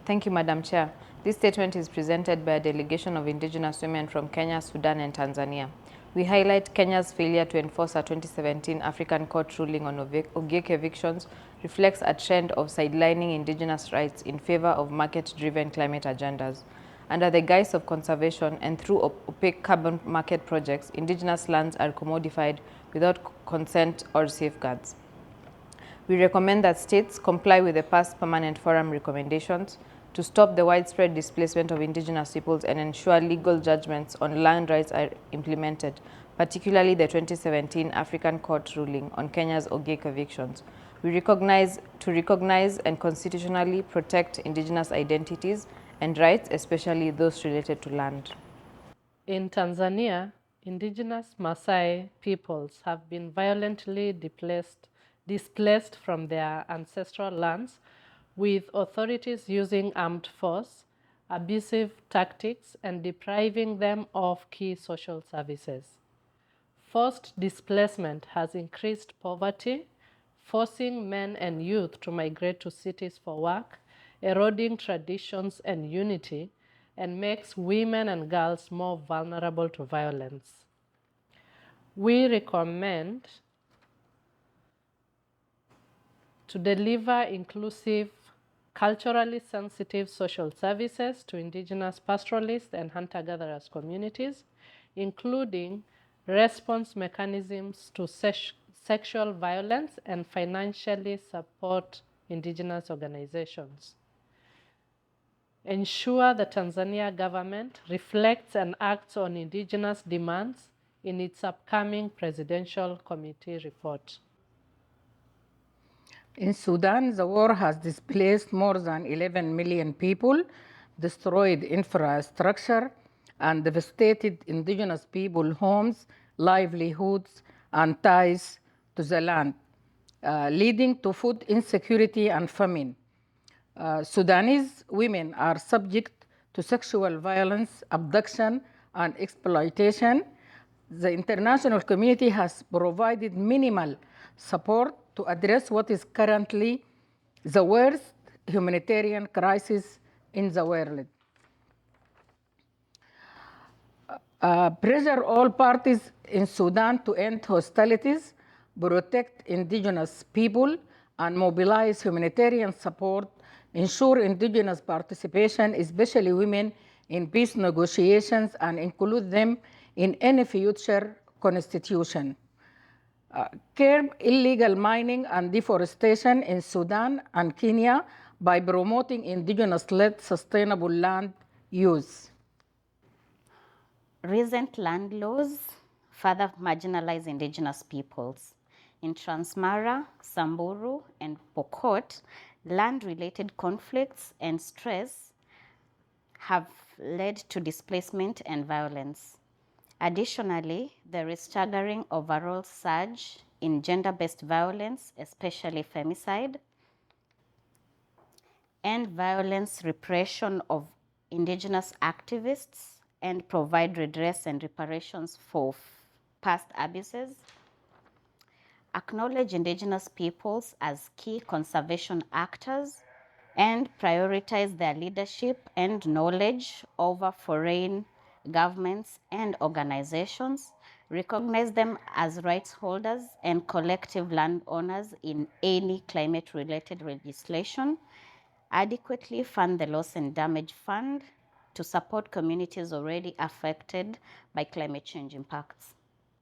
Thank you, Madam Chair. This statement is presented by a delegation of Indigenous women from Kenya, Sudan, and Tanzania. We highlight Kenya's failure to enforce a 2017 African court ruling on Ogiek evictions reflects a trend of sidelining Indigenous rights in favor of market-driven climate agendas. Under the guise of conservation and through opaque carbon market projects, Indigenous lands are commodified without consent or safeguards. We recommend that states comply with the past Permanent Forum recommendations to stop the widespread displacement of Indigenous peoples and ensure legal judgments on land rights are implemented, particularly the 2017 African Court ruling on Kenya's Ogiek evictions. We recognize and constitutionally protect Indigenous identities and rights, especially those related to land. In Tanzania, Indigenous Maasai peoples have been violently displaced from their ancestral lands, with authorities using armed force, abusive tactics, and depriving them of key social services. Forced displacement has increased poverty, forcing men and youth to migrate to cities for work, eroding traditions and unity, and makes women and girls more vulnerable to violence. We recommend to deliver inclusive, culturally sensitive social services to Indigenous pastoralists and hunter-gatherers communities, including response mechanisms to sexual violence and financially support Indigenous organizations. Ensure the Tanzania government reflects and acts on Indigenous demands in its upcoming Presidential Committee report. In Sudan, the war has displaced more than 11 million people, destroyed infrastructure, and devastated Indigenous people homes, livelihoods, and ties to the land, leading to food insecurity and famine. Sudanese women are subject to sexual violence, abduction, and exploitation. The international community has provided minimal support to address what is currently the worst humanitarian crisis in the world. Pressure all parties in Sudan to end hostilities, protect Indigenous people, and mobilize humanitarian support, ensure Indigenous participation, especially women, in peace negotiations, and include them in any future constitution. Curb illegal mining and deforestation in Sudan and Kenya by promoting Indigenous-led sustainable land use. Recent land laws further marginalize Indigenous peoples. In Transmara, Samburu, and Pokot, land-related conflicts and stress have led to displacement and violence. Additionally, there is staggering overall surge in gender-based violence, especially femicide, and violence repression of Indigenous activists, and provide redress and reparations for past abuses. Acknowledge Indigenous peoples as key conservation actors and prioritize their leadership and knowledge over foreign governments and organizations, recognize them as rights holders and collective landowners in any climate-related legislation, adequately fund the Loss and Damage Fund to support communities already affected by climate change impacts.